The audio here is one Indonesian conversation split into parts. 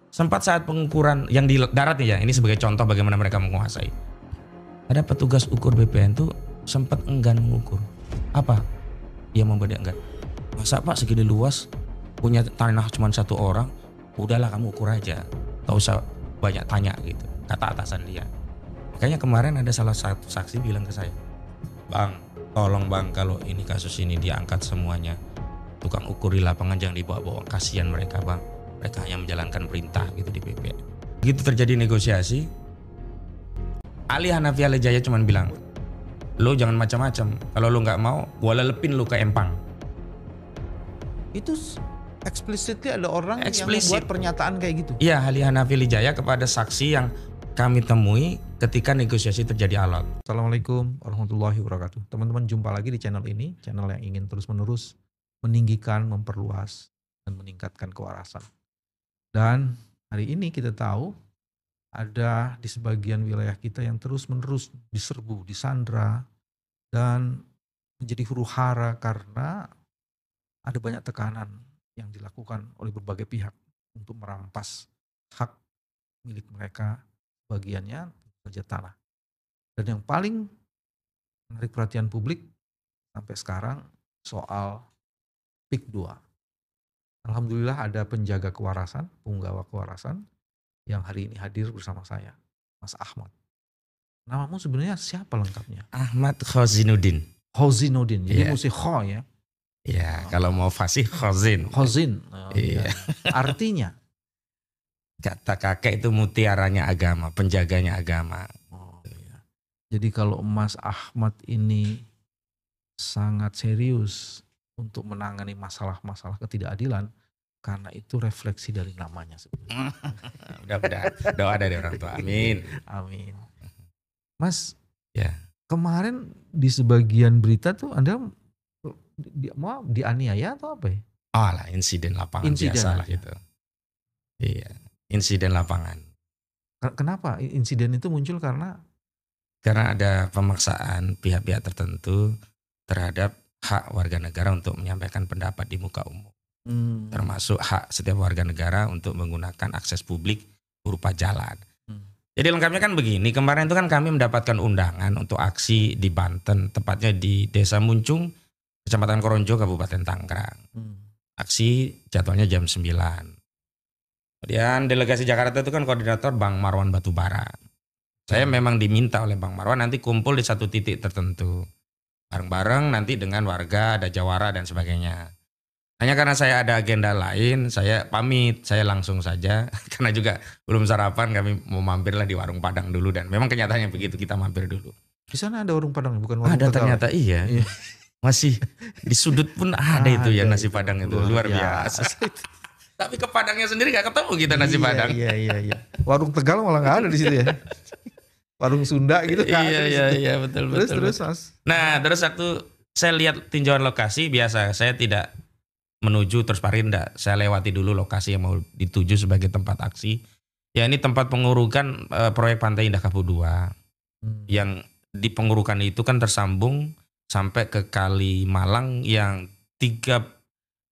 Sempat saat pengukuran yang di darat nih ya, ini sebagai contoh bagaimana mereka menguasai. Ada petugas ukur BPN tuh sempat enggan mengukur. Apa? Dia membuat dia enggan. Masa Pak segini luas punya tanah cuma satu orang, udahlah kamu ukur aja. Tak usah banyak tanya gitu, kata atasan dia. Makanya kemarin ada salah satu saksi bilang ke saya, "Bang, tolong bang kalau ini kasus ini diangkat semuanya. Tukang ukur di lapangan jangan dibawa-bawa, kasihan mereka bang. Mereka hanya menjalankan perintah gitu di BP." Begitu terjadi negosiasi, Ali Hanafi Alijaya cuma bilang, "Lo jangan macam-macam. Kalau lo nggak mau, gua lelepin lo ke empang." Itu explicitly ada orang yang Eksplisit. membuat pernyataan kayak gitu. Iya, Ali Hanafi Alijaya kepada saksi yang kami temui ketika negosiasi terjadi alot. Assalamualaikum warahmatullahi wabarakatuh. Teman-teman, jumpa lagi di channel ini, channel yang ingin terus-menerus meninggikan, memperluas, dan meningkatkan kewarasan. Dan hari ini kita tahu ada di sebagian wilayah kita yang terus-menerus diserbu, disandra, dan menjadi huru-hara karena ada banyak tekanan yang dilakukan oleh berbagai pihak untuk merampas hak milik mereka, bagiannya saja tanah. Dan yang paling menarik perhatian publik sampai sekarang soal PIK 2. Alhamdulillah ada penjaga kewarasan, penggawa kewarasan yang hari ini hadir bersama saya, Mas Ahmad. Namamu sebenarnya siapa lengkapnya? Ahmad Khozinuddin. Khozinuddin, jadi Iya. mesti kho ya. Ya, kalau mau fasih Khozin. Khozin. Iya. Artinya? Kata kakek itu mutiaranya agama, penjaganya agama. Oh, iya. Jadi kalau Mas Ahmad ini sangat serius untuk menangani masalah-masalah ketidakadilan, karena itu refleksi dari namanya sebenarnya. Mudah-mudahan doa dari orang tua. Amin. Amin. Mas, Ya. kemarin di sebagian berita tuh Anda mau dianiaya atau apa ya? Oh lah, insiden lapangan Insiden biasa lah aja. itu. Iya, insiden lapangan. Kenapa insiden itu muncul? Karena ada pemaksaan pihak-pihak tertentu terhadap hak warga negara untuk menyampaikan pendapat di muka umum. Termasuk hak setiap warga negara untuk menggunakan akses publik berupa jalan. Jadi lengkapnya kan begini, kemarin itu kan kami mendapatkan undangan untuk aksi di Banten, tepatnya di Desa Muncung, Kecamatan Koronjo, Kabupaten Tangerang. Aksi jadwalnya jam 9. Kemudian delegasi Jakarta itu kan koordinator Bang Marwan Batubara. Saya memang diminta oleh Bang Marwan nanti kumpul di satu titik tertentu. Bareng-bareng nanti dengan warga, ada jawara dan sebagainya. Hanya karena saya ada agenda lain, saya pamit, saya langsung saja. Karena juga belum sarapan, kami mau mampirlah di warung Padang dulu. Dan memang kenyataannya begitu, kita mampir dulu. di sana ada warung Padang, bukan warung Ada Tegal. ternyata iya. Masih di sudut pun ada itu ya nasi Padang itu. Luar biasa. Tapi ke Padangnya sendiri gak ketemu kita nasi Padang. Iya. Warung Tegal malah gak ada di situ ya. Warung Sunda gitu kan. Iya, betul. Terus Mas. Nah, terus saya lihat tinjauan lokasi biasa. Saya tidak menuju terus parinda. Saya lewati dulu lokasi yang mau dituju sebagai tempat aksi. Ya ini tempat pengurukan proyek Pantai Indah Kapuk 2. Yang di pengurukan itu kan tersambung sampai ke Kali Malang yang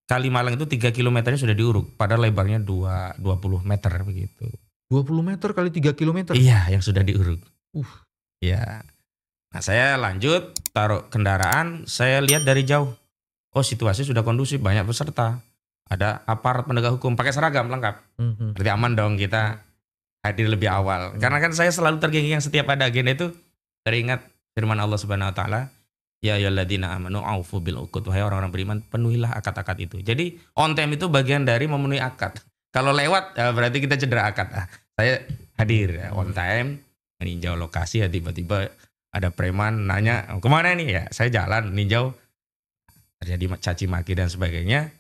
Kali Malang itu 3 kilometernya sudah diuruk. Padahal lebarnya 20 meter begitu. 20 meter kali 3 kilometer? Iya, yang sudah diuruk. Ya. Nah, saya lanjut, taruh kendaraan, saya lihat dari jauh. Oh, situasi sudah kondusif, banyak peserta. Ada aparat penegak hukum, pakai seragam lengkap. Berarti aman dong kita hadir lebih awal. Karena kan saya selalu tergengging setiap ada agenda itu teringat firman Allah Subhanahu wa taala, ya ayyuhalladzina amanu aufu bil uqud, wahai orang-orang beriman, penuhilah akad-akad itu. Jadi on time itu bagian dari memenuhi akad. Kalau lewat berarti kita cedera akad. Saya hadir on time, meninjau lokasi, ya tiba-tiba ada preman nanya, "Kemana nih?" Ya, saya jalan ninjau. Terjadi caci maki dan sebagainya.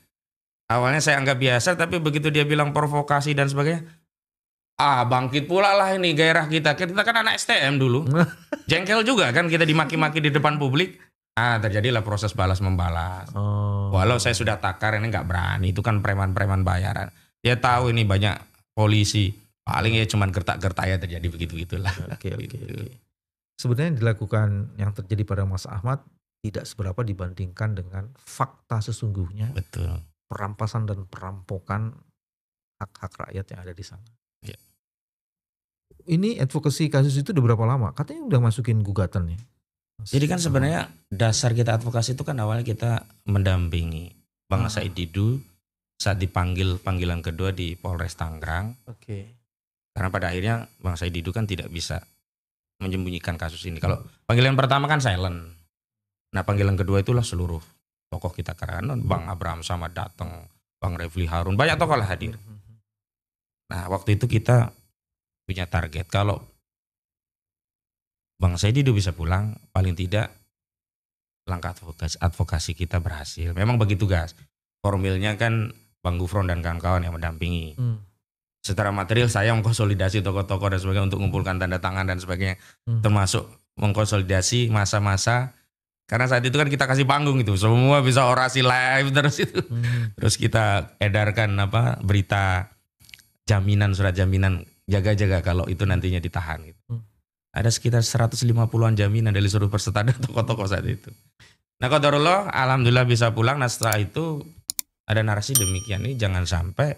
Awalnya saya anggap biasa, tapi begitu dia bilang provokasi dan sebagainya, bangkit pula lah ini gairah kita. Kita kan anak STM dulu. Jengkel juga kan kita dimaki-maki di depan publik. Terjadilah proses balas membalas. Walau saya sudah takar, ini nggak berani. Itu kan preman-preman bayaran. Dia tahu ini banyak polisi. Paling ya cuman gertak-gertak ya terjadi begitu-gitulah. Oke. Sebenarnya yang dilakukan yang terjadi pada Mas Ahmad tidak seberapa dibandingkan dengan fakta sesungguhnya. Betul. Perampasan dan perampokan hak-hak rakyat yang ada di sana. Ya. Ini advokasi kasus itu udah berapa lama? Katanya udah masukin gugatan ya. Jadi kan sebenarnya dasar kita advokasi itu kan awalnya kita mendampingi Bang Said Didu saat dipanggil panggilan kedua di Polres Tangerang. Oke. Karena pada akhirnya Bang Said Didu kan tidak bisa menyembunyikan kasus ini. Kalau panggilan pertama kan silent. Nah panggilan kedua itulah seluruh tokoh kita karena Bang Abraham Samad datang, Bang Refli Harun, banyak tokoh lah hadir. Nah waktu itu kita punya target kalau Bang Said Didu bisa pulang, paling tidak langkah advokasi kita berhasil. Memang begitu guys. Formilnya kan Bang Gufron dan kawan-kawan yang mendampingi. Secara material saya mengkonsolidasi tokoh-tokoh dan sebagainya untuk mengumpulkan tanda tangan dan sebagainya. Termasuk mengkonsolidasi masa-masa. Karena saat itu kan kita kasih panggung itu. Semua bisa orasi live terus itu. Terus kita edarkan berita jaminan, surat jaminan. Jaga-jaga kalau itu nantinya ditahan gitu. Ada sekitar 150-an jaminan dari seluruh peserta dan tokoh-tokoh saat itu. Nah qadarullah alhamdulillah bisa pulang. Nah setelah itu ada narasi demikian nih, jangan sampai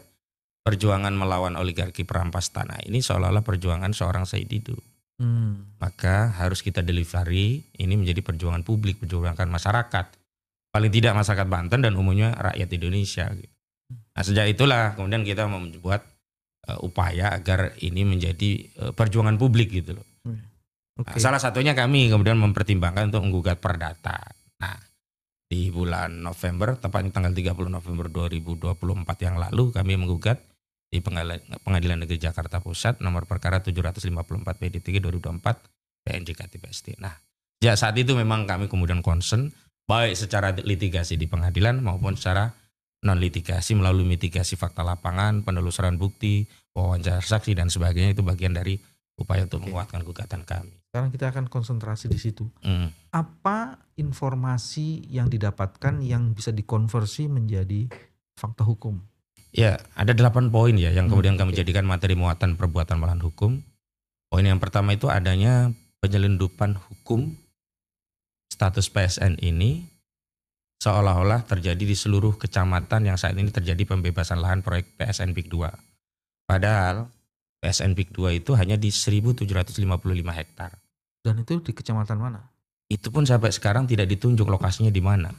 perjuangan melawan oligarki perampas tanah ini seolah-olah perjuangan seorang Said Didu. Maka harus kita delivery ini menjadi perjuangan publik, perjuangan masyarakat. Paling tidak masyarakat Banten dan umumnya rakyat Indonesia. Gitu. Nah sejak itulah kemudian kita membuat upaya agar ini menjadi perjuangan publik gitu loh. Nah, salah satunya kami kemudian mempertimbangkan untuk menggugat perdata. Nah di bulan November, tepatnya tanggal 30 November 2024 yang lalu kami menggugat di Pengadilan Negeri Jakarta Pusat nomor perkara 754 PD3 2024 PNJKT-PST. Nah, sejak saat itu memang kami kemudian concern baik secara litigasi di pengadilan maupun secara non litigasi melalui mitigasi fakta lapangan, penelusuran bukti, wawancara saksi dan sebagainya. Itu bagian dari upaya untuk menguatkan gugatan kami. Sekarang kita akan konsentrasi di situ. Apa informasi yang didapatkan yang bisa dikonversi menjadi fakta hukum? Ya, ada 8 poin ya yang kemudian kami jadikan materi muatan perbuatan melawan hukum. Poin yang pertama itu adanya penyelundupan hukum status PSN ini seolah-olah terjadi di seluruh kecamatan yang saat ini terjadi pembebasan lahan proyek PSN PIK 2. Padahal PSN PIK 2 itu hanya di 1.755 hektar. Dan itu di kecamatan mana? Itu pun sampai sekarang tidak ditunjuk lokasinya di mana.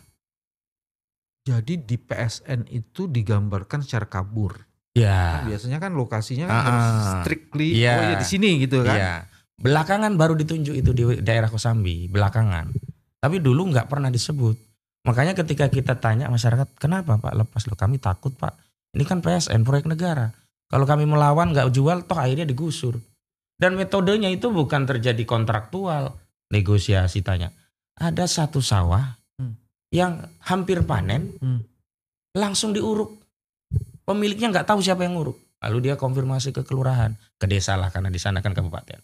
Jadi di PSN itu digambarkan secara kabur. Ya. Kan biasanya kan lokasinya kan harus strictly di sini gitu kan. Iya. Belakangan baru ditunjuk itu di daerah Kosambi, belakangan. Tapi dulu nggak pernah disebut. Makanya ketika kita tanya masyarakat, kenapa Pak lepas loh? Kami takut Pak. Ini kan PSN proyek negara. Kalau kami melawan nggak jual, toh akhirnya digusur. Dan metodenya itu bukan terjadi kontraktual, negosiasi tanya. Ada satu sawah yang hampir panen, langsung diuruk. Pemiliknya nggak tahu siapa yang nguruk. Lalu dia konfirmasi ke kelurahan, ke desa lah karena di sana kan kabupaten.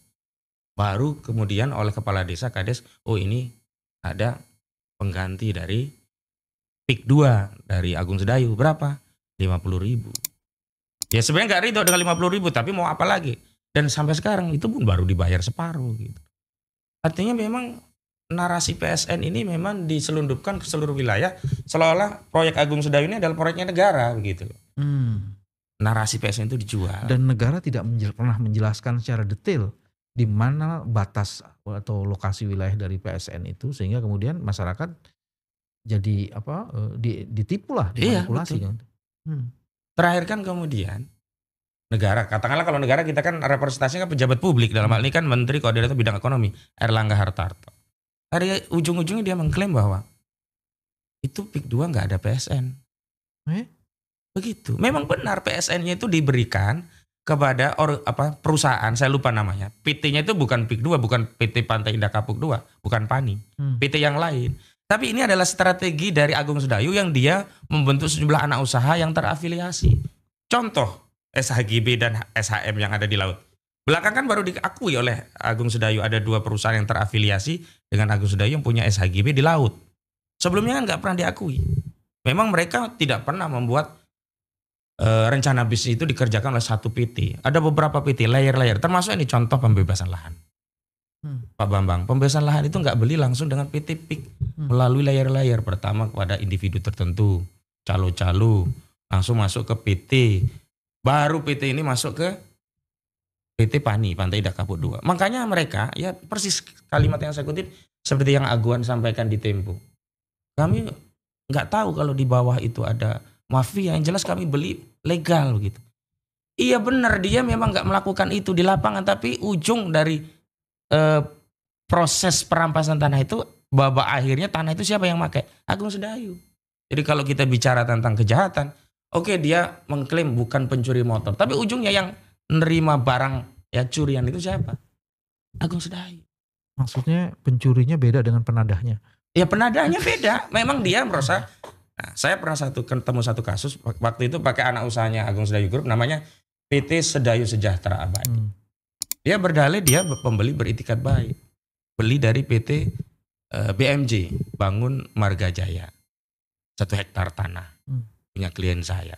Baru kemudian oleh kepala desa kades, oh ini ada pengganti dari PIK 2 dari Agung Sedayu. Berapa? 50.000. Ya sebenarnya nggak ridho dengan 50.000, tapi mau apa lagi? Dan sampai sekarang itu pun baru dibayar separuh gitu. Artinya memang narasi PSN ini memang diselundupkan ke seluruh wilayah seolah-olah proyek Agung Sedayu ini adalah proyeknya negara begitu. Narasi PSN itu dijual. Dan negara tidak pernah menjelaskan secara detail di mana batas atau lokasi wilayah dari PSN itu sehingga kemudian masyarakat jadi ditipu lah, dimanipulasi kan. Terakhir kan kemudian negara, katakanlah kalau negara kita kan representasinya kan pejabat publik, dalam hal ini kan Menteri Koordinator Bidang Ekonomi Erlangga Hartarto. Dari ujung-ujungnya dia mengklaim bahwa itu PIK 2 nggak ada PSN. Begitu. Memang benar PSN-nya itu diberikan kepada perusahaan, saya lupa namanya. PT-nya itu bukan PIK 2, bukan PT Pantai Indah Kapuk 2, bukan PANI. PT yang lain. Tapi ini adalah strategi dari Agung Sedayu yang dia membentuk sejumlah anak usaha yang terafiliasi. Contoh SHGB dan SHM yang ada di laut. Belakangan baru diakui oleh Agung Sedayu ada 2 perusahaan yang terafiliasi dengan Agung Sedayu yang punya SHGB di laut. Sebelumnya kan nggak pernah diakui. Memang mereka tidak pernah membuat rencana bisnis itu dikerjakan oleh satu PT. Ada beberapa PT, layer-layer. Termasuk ini contoh pembebasan lahan. Pak Bambang, pembebasan lahan itu nggak beli langsung dengan PT PIK. Melalui layer-layer. Pertama kepada individu tertentu, calo-calo. Langsung masuk ke PT. Baru PT ini masuk ke PT PANI, Pantai Indah Kapuk II. Makanya mereka, ya persis kalimat yang saya kutip, seperti yang Aguan sampaikan di Tempo. Kami nggak tahu kalau di bawah itu ada mafia, yang jelas kami beli legal gitu. Iya benar, dia memang nggak melakukan itu di lapangan, tapi ujung dari proses perampasan tanah itu, babak akhirnya tanah itu siapa yang pakai? Agung Sedayu. Jadi kalau kita bicara tentang kejahatan, oke, dia mengklaim bukan pencuri motor, tapi ujungnya yang nerima barang ya curian itu siapa? Agung Sedayu. Maksudnya pencurinya beda dengan penadahnya. Ya penadahnya beda. Memang dia merasa. Nah, saya pernah ketemu satu kasus waktu itu pakai anak usahanya Agung Sedayu Group, namanya PT Sedayu Sejahtera Abadi. Dia berdalih dia pembeli beritikat baik, beli dari PT BMJ Bangun Marga Jaya 1 hektar tanah punya klien saya.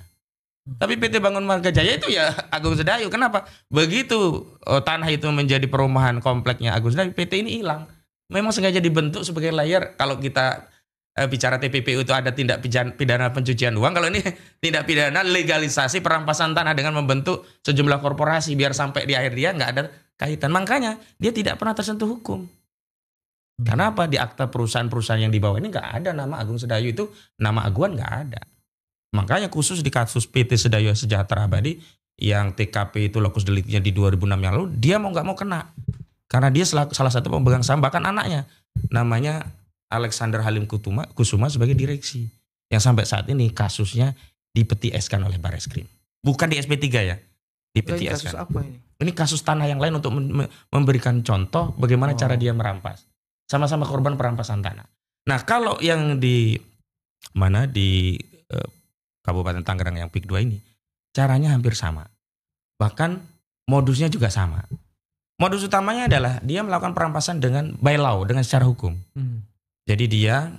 Tapi PT Bangun Marga Jaya itu ya Agung Sedayu. Kenapa? Begitu tanah itu menjadi perumahan kompleknya Agung Sedayu, PT ini hilang. Memang sengaja dibentuk sebagai layer. Kalau kita bicara TPPU itu ada tindak pidana pencucian uang. Kalau ini tindak pidana legalisasi perampasan tanah dengan membentuk sejumlah korporasi biar sampai di akhir dia nggak ada kaitan. Makanya dia tidak pernah tersentuh hukum. Karena apa? Di akta perusahaan-perusahaan yang di bawah ini nggak ada nama Agung Sedayu, itu nama Aguan nggak ada. Makanya khusus di kasus PT Sedayu Sejahtera Abadi yang TKP itu lokus deliknya di 2006 yang lalu, dia mau nggak mau kena. Karena dia salah satu pemegang saham, bahkan anaknya namanya Alexander Halim Kusuma sebagai direksi. Yang sampai saat ini kasusnya dipetieskan oleh Barreskrim. Bukan di SP3 ya, dipetieskan. Kasus apa ini? Ini kasus tanah yang lain untuk memberikan contoh bagaimana cara dia merampas. Sama-sama korban perampasan tanah. Nah kalau yang di Kabupaten Tangerang yang PIK 2 ini, caranya hampir sama. Bahkan modusnya juga sama. Modus utamanya adalah dia melakukan perampasan dengan by law, dengan secara hukum. Jadi dia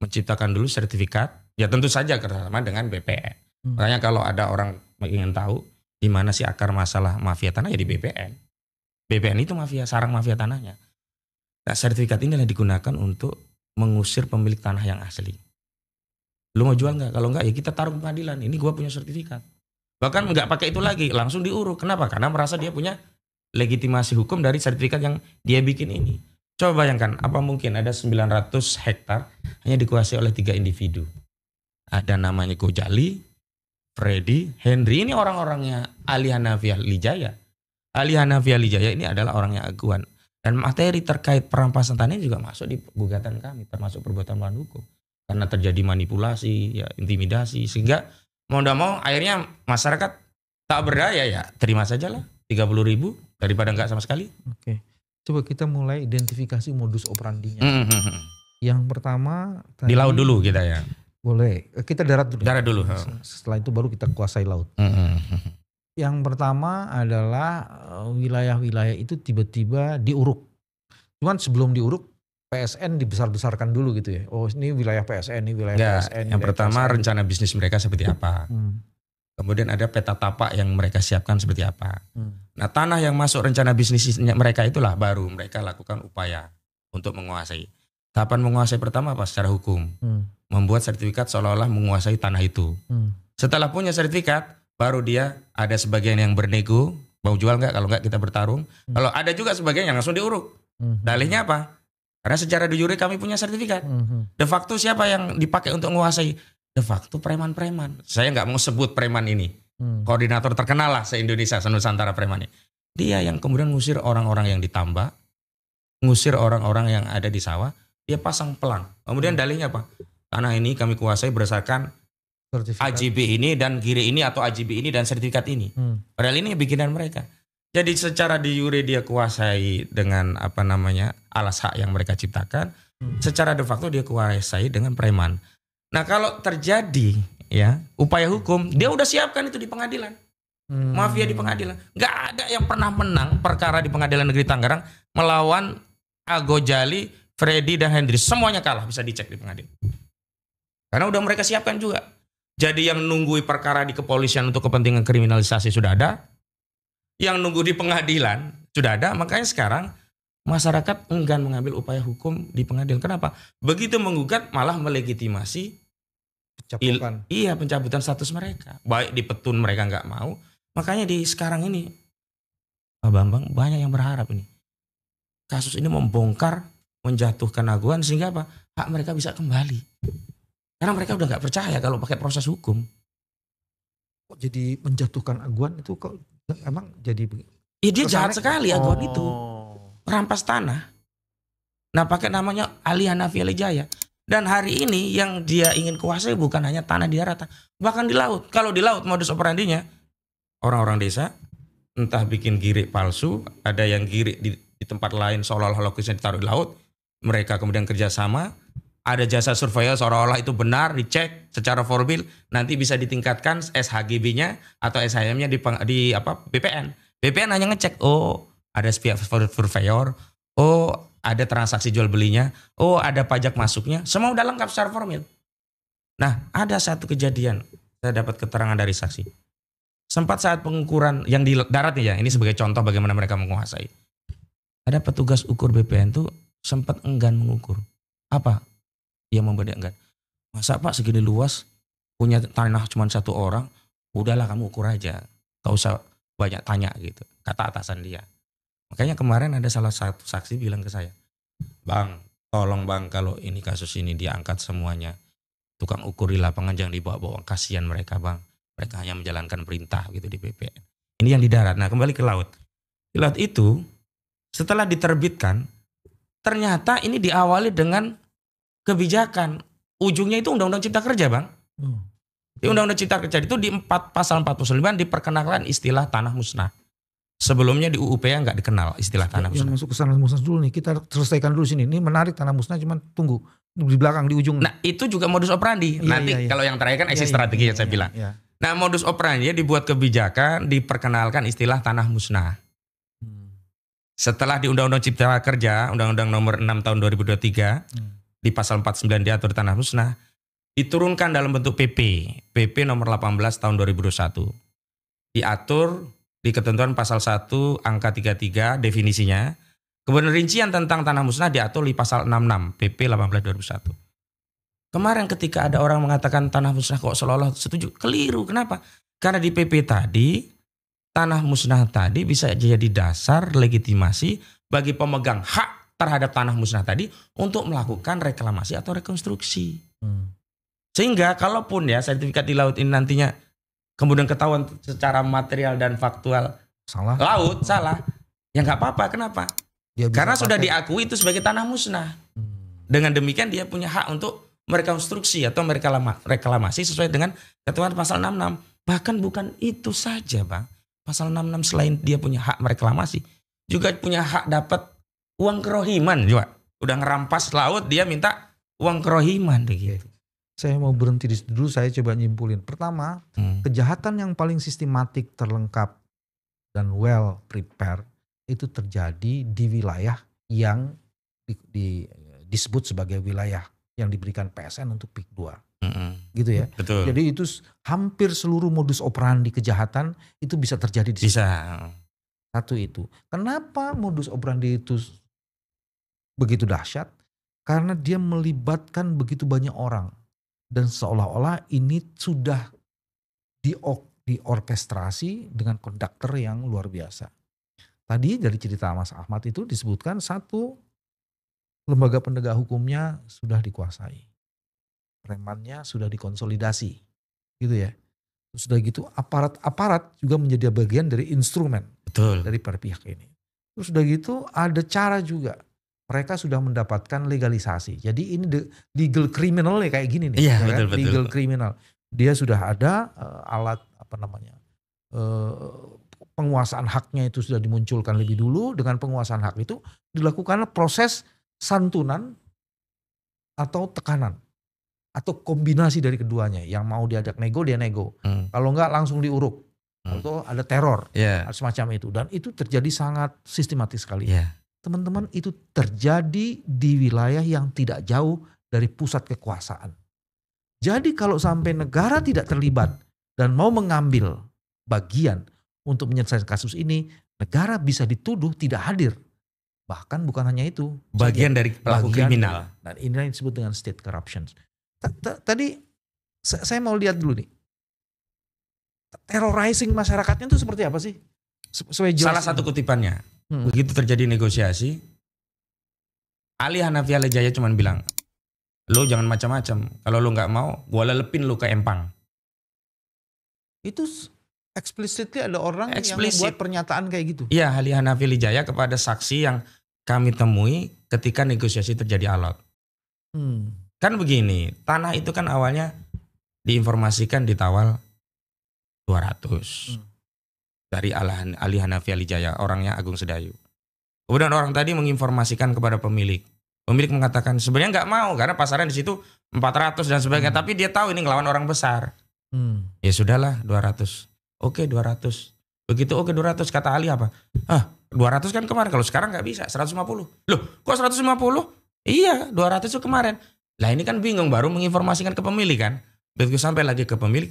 menciptakan dulu sertifikat, ya tentu saja kerjasama dengan BPN. Makanya kalau ada orang ingin tahu di mana sih akar masalah mafia tanah, ya di BPN. BPN itu mafia, sarang mafia tanahnya. Nah sertifikat ini yang digunakan untuk mengusir pemilik tanah yang asli. Lu mau jual nggak? Kalau nggak ya kita taruh pengadilan. Ini gua punya sertifikat. Bahkan nggak pakai itu lagi, langsung diuruk. Kenapa? Karena merasa dia punya legitimasi hukum dari sertifikat yang dia bikin ini. Coba bayangkan, apa mungkin ada 900 hektar hanya dikuasai oleh 3 individu. Ada namanya Gojali, Freddy, Henry. Ini orang-orangnya Ali Hanafi Lijaya. Ali Hanafi Lijaya ini adalah orangnya Aguan. Dan materi terkait perampasan tanah juga masuk di gugatan kami, termasuk perbuatan melawan hukum. Karena terjadi manipulasi, ya, intimidasi, sehingga mau tidak mau akhirnya masyarakat tak berdaya, ya terima saja lah 30.000 daripada enggak sama sekali. Oke, coba kita mulai identifikasi modus operandinya. Yang pertama di laut dulu kita ya. Boleh, kita darat dulu. Darat dulu. Setelah itu baru kita kuasai laut. Yang pertama adalah wilayah-wilayah itu tiba-tiba diuruk. Cuman sebelum diuruk, PSN dibesar-besarkan dulu gitu ya. Oh ini wilayah PSN, ini wilayah PSN. Yang pertama PSN. Rencana bisnis mereka seperti apa. Kemudian ada peta tapak yang mereka siapkan seperti apa. Nah tanah yang masuk rencana bisnis mereka itulah baru mereka lakukan upaya untuk menguasai. Tahapan menguasai pertama apa? Secara hukum. Membuat sertifikat seolah-olah menguasai tanah itu. Setelah punya sertifikat, baru dia ada sebagian yang bernego. Mau jual nggak? Kalau nggak kita bertarung. Kalau ada juga sebagian yang langsung diuruk. Dalihnya apa? Karena secara de jure kami punya sertifikat. De facto siapa yang dipakai untuk menguasai? De facto preman-preman. Saya nggak mau sebut preman ini. Koordinator terkenal lah se-Indonesia, se-Nusantara preman ini. Dia yang kemudian ngusir orang-orang yang ditambak. Ngusir orang-orang yang ada di sawah. Dia pasang pelang. Kemudian dalihnya apa? Tanah ini kami kuasai berdasarkan sertifikat AJB ini dan gire ini atau AJB ini dan sertifikat ini. Padahal ini bikinan mereka. Jadi secara de jure dia kuasai dengan alas hak yang mereka ciptakan. Secara de facto dia kuasai dengan preman. Nah kalau terjadi ya upaya hukum, dia udah siapkan itu di pengadilan. Mafia di pengadilan. Gak ada yang pernah menang perkara di Pengadilan Negeri Tangerang melawan Agojali, Freddy dan Hendry. Semuanya kalah, bisa dicek di pengadilan. Karena udah mereka siapkan juga. Jadi yang nunggu perkara di kepolisian untuk kepentingan kriminalisasi sudah ada. Yang nunggu di pengadilan sudah ada. Makanya sekarang masyarakat enggan mengambil upaya hukum di pengadilan. Kenapa? Begitu menggugat malah melegitimasi pencabutan status mereka. Baik di petun mereka nggak mau, Makanya di sekarang ini Pak Bambang banyak yang berharap ini. Kasus ini membongkar, menjatuhkan Aguan sehingga apa? Hak mereka bisa kembali. Karena mereka udah nggak percaya kalau pakai proses hukum. Kok jadi menjatuhkan Aguan itu kok emang jadi Dia jahat sekali Aguan itu. Oh. Rampas tanah. Nah pakai namanya Ali Hanafi Ali Jaya. Dan hari ini yang dia ingin kuasai bukan hanya tanah di daratan, bahkan di laut. Kalau di laut modus operandinya orang-orang desa entah bikin girik palsu, ada yang girik di tempat lain seolah-olah lokasinya ditaruh di laut, mereka kemudian kerjasama, ada jasa surveyor seolah-olah itu benar, dicek secara formal, nanti bisa ditingkatkan SHGB-nya atau SHM-nya di BPN. BPN hanya ngecek, oh ada pihak surveyor, oh ada transaksi jual belinya, oh ada pajak masuknya, semua udah lengkap secara formal. Nah ada satu kejadian, saya dapat keterangan dari saksi. Sempat saat pengukuran yang di darat nih ya, ini sebagai contoh bagaimana mereka menguasai. Ada petugas ukur BPN tuh sempat enggan mengukur. Apa? Dia membuat enggan. Masa Pak segini luas, punya tanah cuma satu orang, udahlah kamu ukur aja. Gak usah banyak tanya gitu, kata atasan dia. Makanya kemarin ada salah satu saksi bilang ke saya, Bang, tolong Bang kalau ini kasus ini diangkat semuanya. Tukang ukur di lapangan jangan dibawa-bawa, kasihan mereka Bang. Mereka hanya menjalankan perintah gitu di BPN. Ini yang di darat. Nah kembali ke laut. Di laut itu setelah diterbitkan ternyata ini diawali dengan kebijakan. Ujungnya itu Undang-Undang Cipta Kerja Bang. Di Undang-Undang Cipta Kerja itu di pasal 49 diperkenalkan istilah tanah musnah. Sebelumnya di UU-PA nggak dikenal istilah tanah musnah. Yang masuk ke tanah musnah dulu nih, kita selesaikan dulu sini. Ini menarik tanah musnah, cuman tunggu di belakang di ujung. Nah itu juga modus operandi. Nanti kalau yang terakhir kan exit strategi yang saya bilang. Nah modus operandi dibuat kebijakan, diperkenalkan istilah tanah musnah. Setelah di Undang-Undang Cipta Kerja, Undang-Undang Nomor 6 Tahun 2023, di pasal 49 diatur tanah musnah, diturunkan dalam bentuk PP Nomor 18 Tahun 2021. Diatur di ketentuan pasal 1 angka 33 definisinya. Kemudian rincian tentang tanah musnah diatur di pasal 66 PP 18 2001. Kemarin ketika ada orang mengatakan tanah musnah kok seolah-olah setuju, keliru. Kenapa? Karena di PP tadi tanah musnah tadi bisa jadi dasar legitimasi bagi pemegang hak terhadap tanah musnah tadi untuk melakukan reklamasi atau rekonstruksi. Sehingga kalaupun ya sertifikat di laut ini nantinya kemudian ketahuan secara material dan faktual salah, ya nggak apa-apa. Kenapa? Karena sudah diakui itu sebagai tanah musnah. Dengan demikian dia punya hak untuk merekonstruksi atau reklamasi sesuai dengan ketentuan pasal 66. Bahkan bukan itu saja Bang. Pasal 66 selain dia punya hak mereklamasi, juga punya hak dapat uang kerohiman juga. Udah ngerampas laut, dia minta uang kerohiman begitu. Saya mau berhenti di situ dulu, saya coba nyimpulin. Pertama, kejahatan yang paling sistematik, terlengkap, dan well prepared itu terjadi di wilayah yang disebut sebagai wilayah yang diberikan PSN untuk PIK 2. Gitu ya. Betul. Jadi itu hampir seluruh modus operandi kejahatan itu bisa terjadi di situ. Bisa. Satu itu. Kenapa modus operandi itu begitu dahsyat? Karena dia melibatkan begitu banyak orang. Dan seolah-olah ini sudah diorkestrasi dengan konduktor yang luar biasa. Tadi dari cerita Mas Ahmad itu disebutkan satu lembaga penegak hukumnya sudah dikuasai. Premannya sudah dikonsolidasi. Gitu ya. Sudah gitu aparat juga menjadi bagian dari instrumen. Betul. Dari para pihak ini. Terus sudah gitu ada cara juga. Mereka sudah mendapatkan legalisasi. Jadi ini legal criminal kayak gini nih. Iya, ya betul, kan? betul. Legal criminal. Dia sudah ada alat penguasaan haknya itu sudah dimunculkan lebih dulu. Dengan penguasaan hak itu dilakukan proses santunan atau tekanan. Atau kombinasi dari keduanya. Yang mau diajak nego, dia nego. Kalau enggak langsung diuruk. Atau ada teror. Semacam itu. Dan itu terjadi sangat sistematis sekali. Teman-teman, itu terjadi di wilayah yang tidak jauh dari pusat kekuasaan. Jadi kalau sampai negara tidak terlibat dan mau mengambil bagian untuk menyelesaikan kasus ini, negara bisa dituduh tidak hadir. Bahkan bukan hanya itu. Bagian dari pelaku kriminal. Dan ini yang disebut dengan state corruption. Tadi saya mau lihat dulu nih. terrorizing masyarakatnya itu seperti apa sih? Salah satu kutipannya, begitu terjadi negosiasi, Ali Hanafi Al Jaya cuma bilang, lo jangan macam-macam. Kalau lo nggak mau, gue lelepin lo ke empang. Itu explicitly ada orang yang membuat pernyataan kayak gitu? Iya, Ali Hanafi Al Jaya kepada saksi yang kami temui ketika negosiasi terjadi alot. Kan begini, tanah itu kan awalnya diinformasikan ditawar 200 dari Ali Hanafi Al Jaya, orangnya Agung Sedayu. Kemudian orang tadi menginformasikan kepada pemilik. Pemilik mengatakan sebenarnya nggak mau karena pasaran di situ 400 dan sebagainya. Tapi dia tahu ini ngelawan orang besar. Ya sudahlah 200. Oke 200. Begitu oke 200 kata Ali apa? 200 kan kemarin, kalau sekarang nggak bisa 150. Loh kok 150? Iya 200 itu kemarin. Lah ini kan bingung, baru menginformasikan ke pemilik kan. Begitu sampai lagi ke pemilik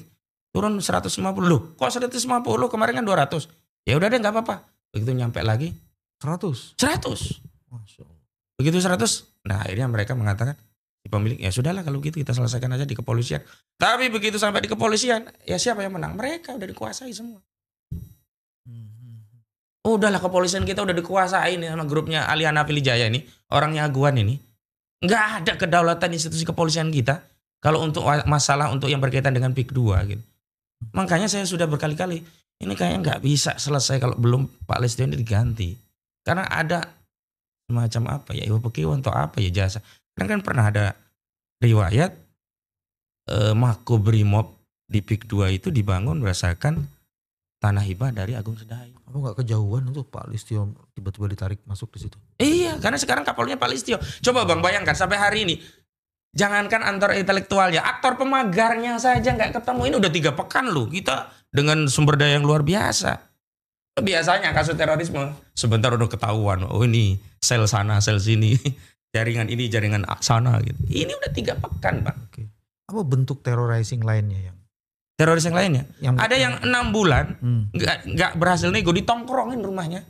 turun 150. Loh kok 150 kemarin kan 200. Ya udah deh nggak apa-apa. Begitu nyampe lagi 100. Masya Allah. Begitu 100. Nah akhirnya mereka mengatakan di pemilik, ya sudahlah kalau gitu kita selesaikan aja di kepolisian. Tapi begitu sampai di kepolisian, ya siapa yang menang? Mereka udah dikuasai semua. Udahlah kepolisian kita udah dikuasai nih sama grupnya Ali Hanafi Al Jaya ini, orangnya Aguan ini. Nggak ada kedaulatan institusi kepolisian kita kalau untuk masalah untuk yang berkaitan dengan PIK 2 gitu. Makanya saya sudah berkali-kali, ini kayaknya nggak bisa selesai kalau belum Pak Listio ini diganti. Karena ada semacam apa ya, Iwa Pekiwan atau apa ya jasa. Karena kan pernah ada riwayat Makobrimob di PIK 2 itu dibangun berdasarkan tanah hibah dari Agung Sedayu. Apa nggak kejauhan untuk Pak Listio tiba-tiba ditarik masuk di situ? Iya, karena sekarang kapolnya Pak Listio. Coba Bang bayangkan sampai hari ini, jangankan aktor intelektualnya, aktor pemagarnya saja nggak ketemu. Ini udah 3 pekan loh kita dengan sumber daya yang luar biasa. Biasanya kasus terorisme sebentar udah ketahuan. Oh ini sel sana, sel sini, jaringan ini, jaringan sana gitu. Ini udah 3 pekan Pak. Oke. Apa bentuk terrorizing lainnya yang? Teroris yang lainnya? Ada yang 6 bulan nggak berhasil nego, ditongkrongin rumahnya.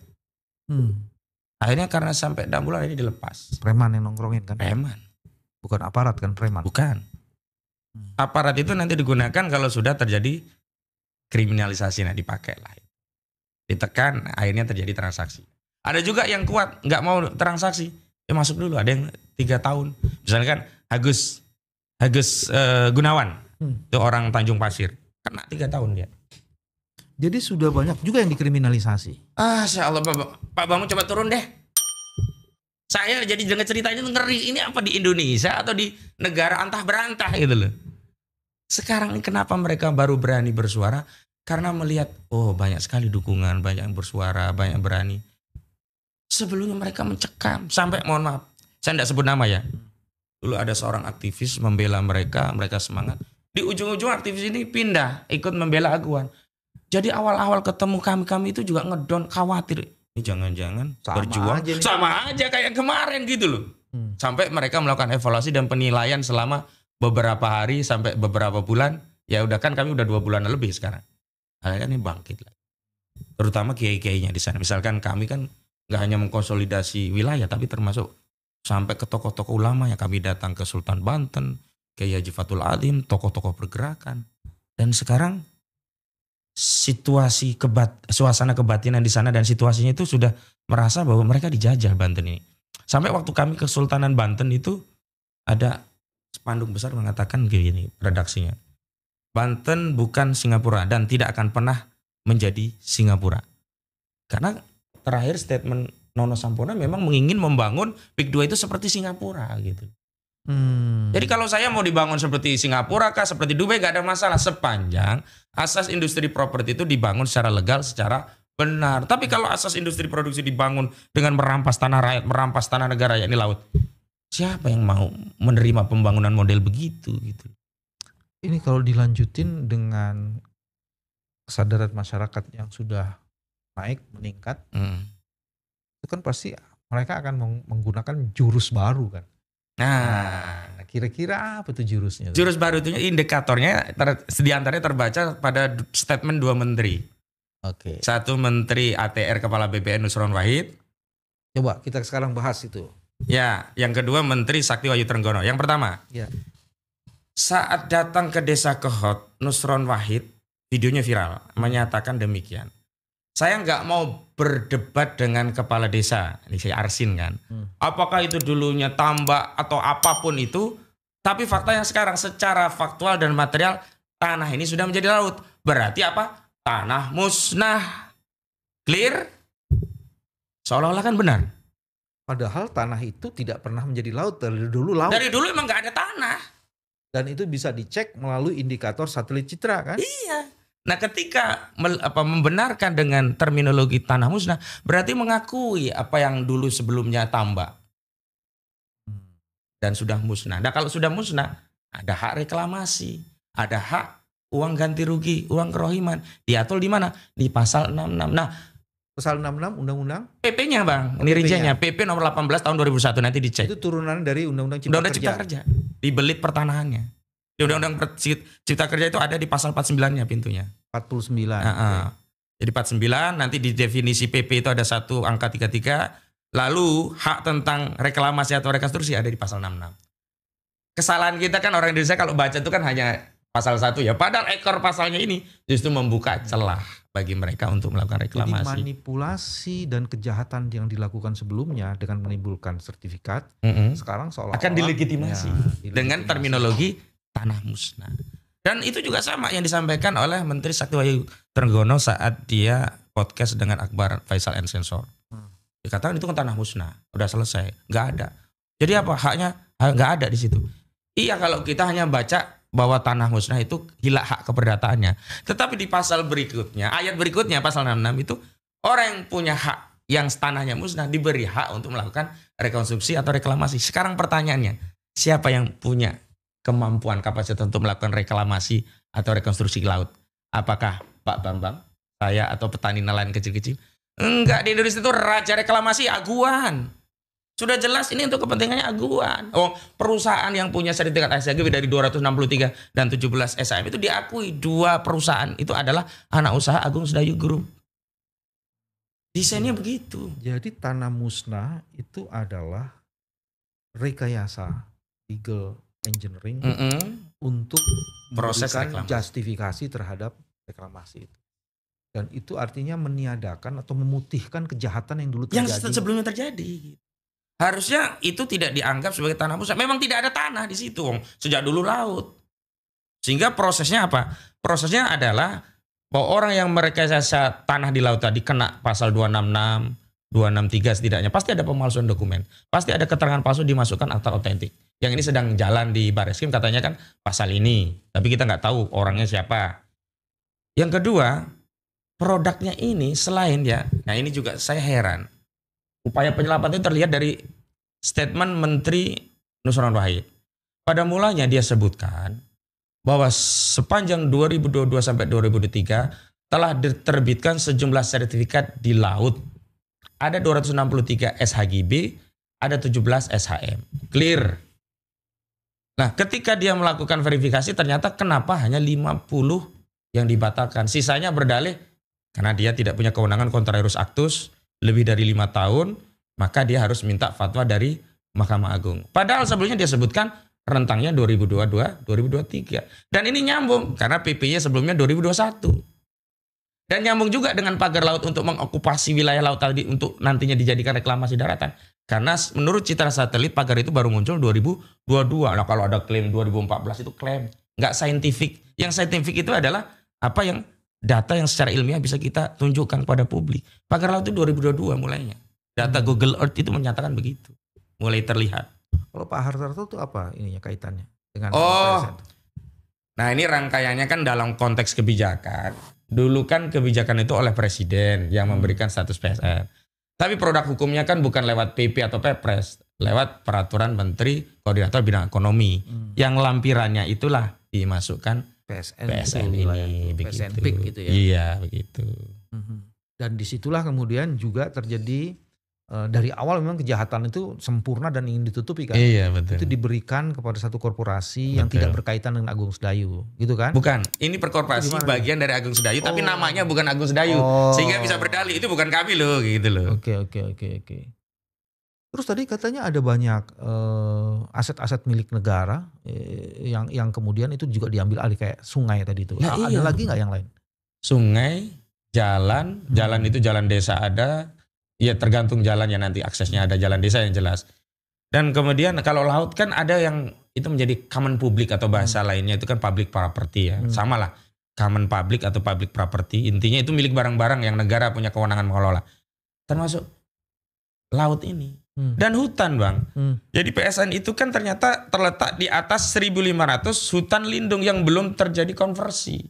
Akhirnya karena sampai 6 bulan ini dilepas. Preman yang nongkrongin kan? Preman. Bukan aparat kan, preman? Bukan. Aparat itu nanti digunakan kalau sudah terjadi kriminalisasi, nah dipakai lah. Ditekan, akhirnya terjadi transaksi. Ada juga yang kuat, nggak mau transaksi. Ya masuk dulu, ada yang 3 tahun. Misalkan Agus Gunawan, itu orang Tanjung Pasir. Kena 3 tahun dia. Jadi sudah banyak juga yang dikriminalisasi. Insya Allah Pak Bambang coba turun deh. Saya jadi dengar ceritanya ngeri. Ini apa di Indonesia atau di negara antah berantah gitu loh. Sekarang ini kenapa mereka baru berani bersuara? Karena melihat banyak sekali dukungan, banyak yang bersuara, banyak yang berani. Sebelumnya mereka mencekam sampai, mohon maaf, saya tidak sebut nama ya. Dulu ada seorang aktivis membela mereka semangat. Di ujung-ujung aktivis ini pindah ikut membela Aguan. Jadi awal-awal ketemu kami itu juga ngedon, khawatir. Ini jangan-jangan berjuang sama aja kayak kemarin gitu loh. Sampai mereka melakukan evaluasi dan penilaian selama beberapa hari sampai beberapa bulan. Ya udah kan kami udah 2 bulan lebih sekarang. Akhirnya ini bangkit lagi. Terutama kiai-kiainya di sana. Misalkan kami kan nggak hanya mengkonsolidasi wilayah, tapi termasuk sampai ke tokoh-tokoh ulama yang kami datang ke Sultan Banten, Kiai Haji Fathul Alim, tokoh-tokoh pergerakan. Dan sekarang suasana kebatinan di sana dan situasinya itu sudah merasa bahwa mereka dijajah Banten ini. Sampai waktu kami ke Sultanan Banten itu ada spanduk besar mengatakan gini redaksinya. Banten bukan Singapura dan tidak akan pernah menjadi Singapura. Karena terakhir statement Nono Sampurna memang ingin membangun PIK 2 itu seperti Singapura gitu. Jadi kalau saya mau dibangun seperti Singapura kah, seperti Dubai, gak ada masalah sepanjang asas industri properti itu dibangun secara legal, secara benar. Tapi kalau asas industri produksi dibangun dengan merampas tanah rakyat, merampas tanah negara yakni laut, siapa yang mau menerima pembangunan model begitu gitu? Ini kalau dilanjutin dengan kesadaran masyarakat yang sudah naik, meningkat, itu kan pasti mereka akan menggunakan jurus baru kan. Nah, kira-kira apa tuh jurusnya? Jurus baru itu indikatornya diantaranya terbaca pada statement 2 menteri. Oke. 1 menteri ATR Kepala BPN Nusron Wahid. Coba kita sekarang bahas itu. Ya, yang kedua Menteri Sakti Wahyu Trenggono. Yang pertama, ya. Saat datang ke desa Kehot, Nusron Wahid videonya viral, menyatakan demikian. Saya nggak mau berdebat dengan kepala desa, ini saya Arsin kan. Apakah itu dulunya tambak atau apapun itu, tapi faktanya sekarang secara faktual dan material tanah ini sudah menjadi laut. Berarti apa? Tanah musnah. Clear? Seolah-olah kan benar. Padahal tanah itu tidak pernah menjadi laut, dari dulu laut. Dari dulu emang nggak ada tanah. Dan itu bisa dicek melalui indikator satelit citra kan? Iya. Nah ketika membenarkan dengan terminologi tanah musnah, berarti mengakui apa yang dulu sebelumnya tambak. Dan sudah musnah. Nah kalau sudah musnah, ada hak reklamasi, ada hak uang ganti rugi, uang kerohiman. Diatur di mana? Di pasal 66. Nah, pasal 66 undang-undang PP-nya Bang, ini rinciannya PP nomor 18 tahun 2001 nanti dicek. itu turunan dari undang-undang Cipta Kerja. Di belit pertanahannya. Di undang-undang Cipta Kerja itu ada di pasal 49-nya pintunya. 49. Jadi 49 nanti di definisi PP itu ada satu angka 33. Lalu hak tentang reklamasi atau rekonstruksi ada di pasal 66. Kesalahan kita kan orang Indonesia kalau baca itu kan hanya pasal 1 ya. Padahal ekor pasalnya ini justru membuka celah bagi mereka untuk melakukan reklamasi. Jadi manipulasi dan kejahatan yang dilakukan sebelumnya dengan menimbulkan sertifikat sekarang seolah-olah akan dilegitimasi dengan terminologi tanah musnah. Dan itu juga sama yang disampaikan oleh Menteri Sakti Wahyu Trenggono saat dia podcast dengan Akbar Faisal and Sensor. Dikatakan itu kan tanah musnah, udah selesai, nggak ada. Jadi apa haknya? Nggak ada di situ. Iya kalau kita hanya baca bahwa tanah musnah itu hilang hak keperdataannya. Tetapi di pasal berikutnya, ayat berikutnya pasal 66 itu orang yang punya hak yang tanahnya musnah diberi hak untuk melakukan rekonstruksi atau reklamasi. Sekarang pertanyaannya, siapa yang punya kemampuan kapasitas untuk melakukan reklamasi atau rekonstruksi laut? Apakah Pak Bambang, saya atau petani nelayan kecil-kecil? Enggak, di Indonesia itu raja reklamasi aguan. Sudah jelas ini untuk kepentingannya aguan. Oh, perusahaan yang punya sertifikat SHGB dari 263 dan 17 SHM itu diakui 2 perusahaan itu adalah anak usaha Agung Sedayu Group. Desainnya begitu. Jadi tanah musnah itu adalah rekayasa legal engineering untuk proses memberikan justifikasi terhadap reklamasi itu. Dan itu artinya meniadakan atau memutihkan kejahatan yang dulu terjadi. Yang sebelumnya terjadi. Harusnya itu tidak dianggap sebagai tanah musnah. Memang tidak ada tanah di situ, sejak dulu laut. Sehingga prosesnya apa? Prosesnya adalah bahwa orang yang merekayasa tanah di laut tadi kena pasal 266, 263 setidaknya. Pasti ada pemalsuan dokumen. Pasti ada keterangan palsu dimasukkan akta otentik. Yang ini sedang jalan di Barreskrim katanya kan pasal ini. Tapi kita nggak tahu orangnya siapa. Yang kedua, produknya ini selain ya, nah ini juga saya heran. Upaya penyelapan itu terlihat dari statement Menteri Nusron Wahid. Pada mulanya dia sebutkan bahwa sepanjang 2022 sampai 2023 telah diterbitkan sejumlah sertifikat di laut. Ada 263 SHGB, ada 17 SHM. Clear. Nah, ketika dia melakukan verifikasi ternyata kenapa hanya 50 yang dibatalkan. Sisanya berdalih karena dia tidak punya kewenangan contrarius actus lebih dari 5 tahun, maka dia harus minta fatwa dari Mahkamah Agung. Padahal sebelumnya dia sebutkan rentangnya 2022-2023. Dan ini nyambung karena PP-nya sebelumnya 2021. Dan nyambung juga dengan pagar laut untuk mengokupasi wilayah laut tadi untuk nantinya dijadikan reklamasi daratan. Karena menurut citra satelit pagar itu baru muncul 2022. Nah kalau ada klaim 2014 itu klaim. Nggak saintifik. Yang saintifik itu adalah apa yang data yang secara ilmiah bisa kita tunjukkan kepada publik. Pagar laut itu 2022 mulainya. Data Google Earth itu menyatakan begitu. Mulai terlihat. Kalau Pak Hartarto itu apa ininya kaitannya dengan nah ini rangkaiannya kan dalam konteks kebijakan. Dulu kan kebijakan itu oleh presiden yang memberikan status PSN. Tapi produk hukumnya kan bukan lewat PP atau Perpres, lewat peraturan Menteri Koordinator Bidang Ekonomi. Yang lampirannya itulah dimasukkan PSN ini begitu. PSN PIK gitu ya. Iya, begitu. Dan disitulah kemudian juga terjadi dari awal memang kejahatan itu sempurna dan ingin ditutupi kan. Iya, betul. Itu diberikan kepada satu korporasi yang tidak berkaitan dengan Agung Sedayu, gitu kan? Bukan, ini perkorporasi bagian dari Agung Sedayu tapi namanya bukan Agung Sedayu. Sehingga bisa berdalih itu bukan kami loh, gitu loh. Oke. Terus tadi katanya ada banyak aset-aset milik negara yang kemudian itu juga diambil alih kayak sungai tadi itu. Ya, ada lagi nggak yang lain? sungai, jalan itu jalan desa ada, ya tergantung jalannya nanti aksesnya ada jalan desa yang jelas. Dan kemudian kalau laut kan ada yang itu menjadi common public atau bahasa lainnya itu kan public property ya. Sama lah, common public atau public property, intinya itu milik barang-barang yang negara punya kewenangan mengelola. Termasuk laut ini. Dan hutan, Bang. Jadi PSN itu kan ternyata terletak di atas 1.500 hutan lindung yang belum terjadi konversi.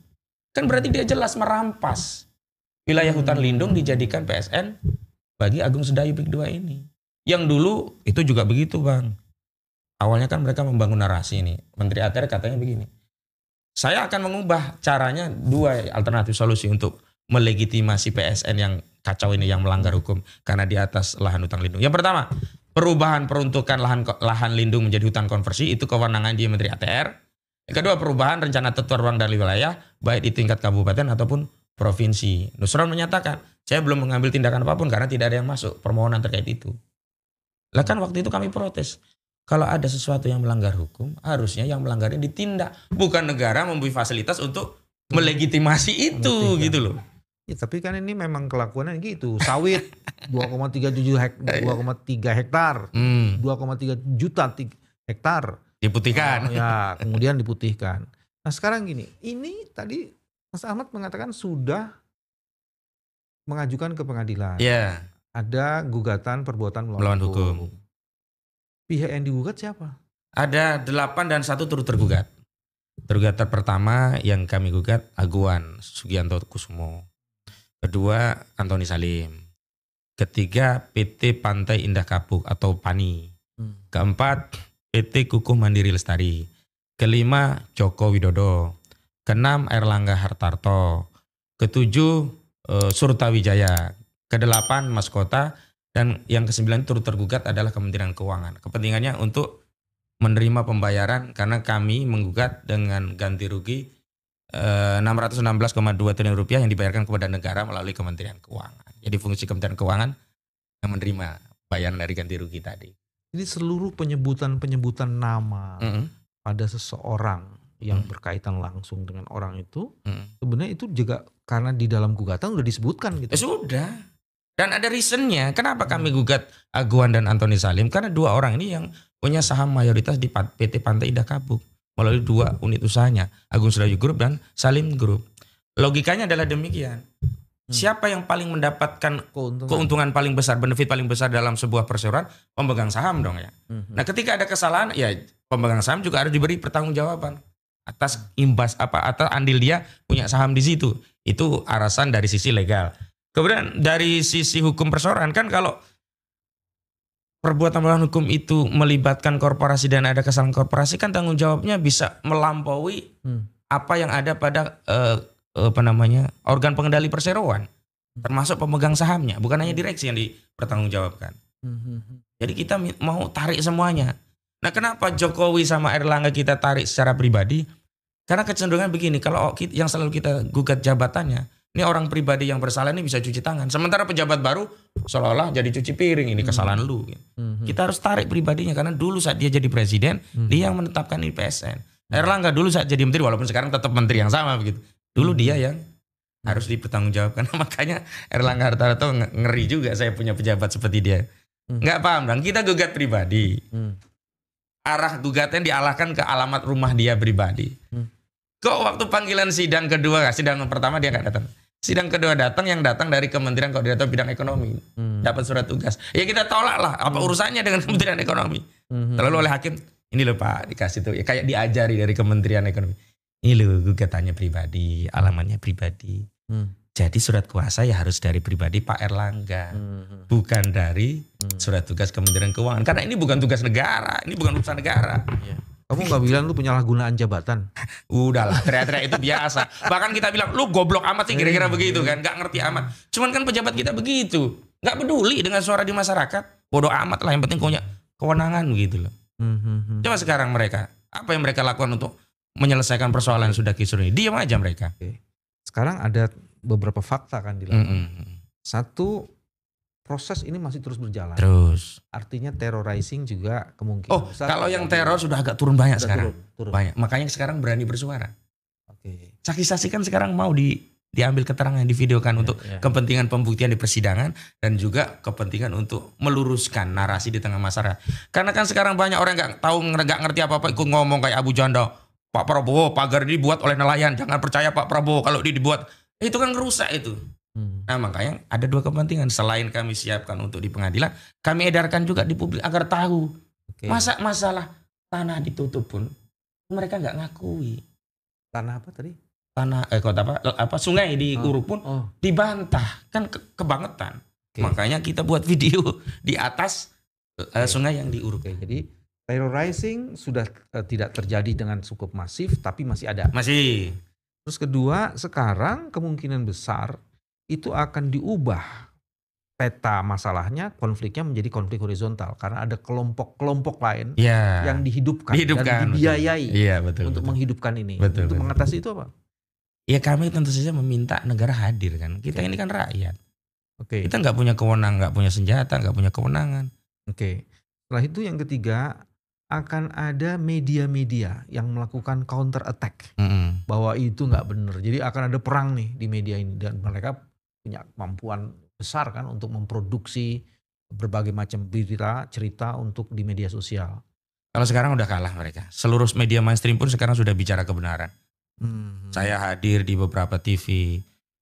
Kan berarti dia jelas merampas wilayah hutan lindung dijadikan PSN bagi Agung Sedayu Big 2 ini. Yang dulu itu juga begitu, Bang. Awalnya kan mereka membangun narasi ini. Menteri ATR katanya begini. Saya akan mengubah caranya 2 alternatif solusi untuk melegitimasi PSN yang kacau ini yang melanggar hukum karena di atas lahan hutan lindung. Yang pertama, perubahan peruntukan lahan lindung menjadi hutan konversi itu kewenangan di Menteri ATR. Yang kedua, perubahan rencana tata ruang dan wilayah baik di tingkat kabupaten ataupun provinsi. Nusron menyatakan, saya belum mengambil tindakan apapun karena tidak ada yang masuk permohonan terkait itu. Lah kan waktu itu kami protes. Kalau ada sesuatu yang melanggar hukum, harusnya yang melanggarnya ditindak. Bukan negara memberi fasilitas untuk melegitimasi itu gitu loh. Ya, tapi kan ini memang kelakuannya gitu. Sawit 2,3 hektar, 2,3 juta hektar. Diputihkan. Ya, kemudian diputihkan. Nah sekarang gini, ini tadi Mas Ahmad mengatakan sudah mengajukan ke pengadilan. Iya. Ada gugatan perbuatan melawan hukum. Pihak yang digugat siapa? Ada 8 dan 1 turut tergugat. Tergugat pertama yang kami gugat Aguan Sugianto Kusumo. Kedua Antoni Salim. Ketiga PT Pantai Indah Kapuk atau PANI. Keempat PT Kukuh Mandiri Lestari. Kelima Joko Widodo. Keenam Erlangga Hartarto. Ketujuh Surta Wijaya. Kedelapan Mas Kota. Dan yang ke-9 turut tergugat adalah Kementerian Keuangan. Kepentingannya untuk menerima pembayaran karena kami menggugat dengan ganti rugi 616,2 triliun rupiah yang dibayarkan kepada negara melalui Kementerian Keuangan. Jadi fungsi Kementerian Keuangan yang menerima bayaran dari ganti rugi tadi. Jadi seluruh penyebutan nama pada seseorang yang berkaitan langsung dengan orang itu, sebenarnya itu juga karena di dalam gugatan udah disebutkan gitu. Sudah. Dan ada reasonnya. Kenapa kami gugat Aguan dan Antoni Salim? Karena 2 orang ini yang punya saham mayoritas di PT Pantai Indah Kapuk melalui 2 unit usahanya, Agung Sedayu Group dan Salim Group. Logikanya adalah demikian. Siapa yang paling mendapatkan keuntungan paling besar, benefit paling besar dalam sebuah perseroan? Pemegang saham dong ya. Nah, ketika ada kesalahan, ya pemegang saham juga harus diberi pertanggungjawaban atas imbas atas andil dia punya saham di situ. Itu alasan dari sisi legal. Kemudian dari sisi hukum perseroan kan kalau perbuatan melawan hukum itu melibatkan korporasi dan ada kesalahan korporasi kan tanggung jawabnya bisa melampaui apa yang ada pada organ pengendali perseroan, termasuk pemegang sahamnya, bukan hanya direksi yang dipertanggungjawabkan. Jadi kita mau tarik semuanya. Nah, kenapa Jokowi sama Erlangga kita tarik secara pribadi? Karena kecenderungan begini, kalau yang selalu kita gugat jabatannya, ini orang pribadi yang bersalah ini bisa cuci tangan. Sementara pejabat baru seolah-olah jadi cuci piring, ini kesalahan lu. Kita harus tarik pribadinya karena dulu saat dia jadi presiden, dia yang menetapkan ini PSN. Erlangga dulu saat jadi menteri, walaupun sekarang tetap menteri yang sama begitu. Dulu dia yang harus dipertanggungjawabkan. Makanya Erlangga Hartarto ngeri juga saya punya pejabat seperti dia. Nggak paham dong, kita gugat pribadi. Arah gugatan dialahkan ke alamat rumah dia pribadi. Kok waktu panggilan sidang kedua, sidang pertama dia nggak datang. Sidang kedua datang, yang datang dari Kementerian Koordinator Bidang Ekonomi. Dapat surat tugas. Ya kita tolak lah, apa urusannya dengan Kementerian Ekonomi. Lalu oleh hakim, ini loh Pak, dikasih tuh, ya kayak diajari dari Kementerian Ekonomi. Ini loh gugatannya pribadi, alamatnya pribadi. Jadi surat kuasa ya harus dari pribadi Pak Erlangga. Bukan dari surat tugas Kementerian Keuangan. Karena ini bukan tugas negara, ini bukan urusan negara. Kamu gak bilang lu penyalahgunaan jabatan? Udahlah, teriak-teriak itu biasa. Bahkan kita bilang, lu goblok amat sih kira-kira begitu kan. Gak ngerti amat. Cuman kan pejabat kita begitu. Gak peduli dengan suara di masyarakat. Bodoh amat lah, yang penting punya kewenangan begitu loh. Coba sekarang mereka, apa yang mereka lakukan untuk menyelesaikan persoalan yang sudah kisruh ini? Diam aja mereka. Sekarang ada beberapa fakta kan di lapangan. Satu, proses ini masih terus berjalan. Terus. Artinya terrorizing juga kemungkinan besar. Kalau yang teror sudah agak turun banyak sekarang. Turun. Banyak. Makanya sekarang berani bersuara. Oke. Saksi-saksi kan sekarang mau diambil keterangan, divideokan untuk ya. kepentingan pembuktian di persidangan dan juga kepentingan untuk meluruskan narasi di tengah masyarakat. Karena kan sekarang banyak orang nggak tahu, nggak ngerti apa-apa, ikut ngomong kayak Abu Janda. Pak Prabowo pagar dibuat oleh nelayan, jangan percaya Pak Prabowo kalau dibuat. Itu kan ngerusak itu. Nah makanya ada dua kepentingan. Selain kami siapkan untuk di pengadilan, kami edarkan juga di publik agar tahu. Masa masalah tanah ditutup pun mereka nggak ngakui. Tanah apa tadi? Tanah sungai di Uruk pun dibantah, kan kebangetan. Makanya kita buat video di atas sungai yang di Uruk. Jadi terrorizing sudah tidak terjadi dengan cukup masif, tapi masih ada. Masih. Terus kedua, sekarang kemungkinan besar itu akan diubah peta masalahnya, konfliknya menjadi konflik horizontal karena ada kelompok-kelompok lain yang dihidupkan dan dibiayai untuk menghidupkan ini. Untuk mengatasi itu apa? Ya kami tentu saja meminta negara hadir kan. Kita ini kan rakyat. Kita nggak punya kewenangan, nggak punya senjata, nggak punya kewenangan. Setelah itu yang ketiga, akan ada media-media yang melakukan counter attack bahwa itu nggak benar. Jadi akan ada perang nih di media ini dan mereka punya kemampuan besar kan untuk memproduksi berbagai macam berita, cerita untuk di media sosial. Kalau sekarang udah kalah mereka. Seluruh media mainstream pun sekarang sudah bicara kebenaran. Saya hadir di beberapa TV,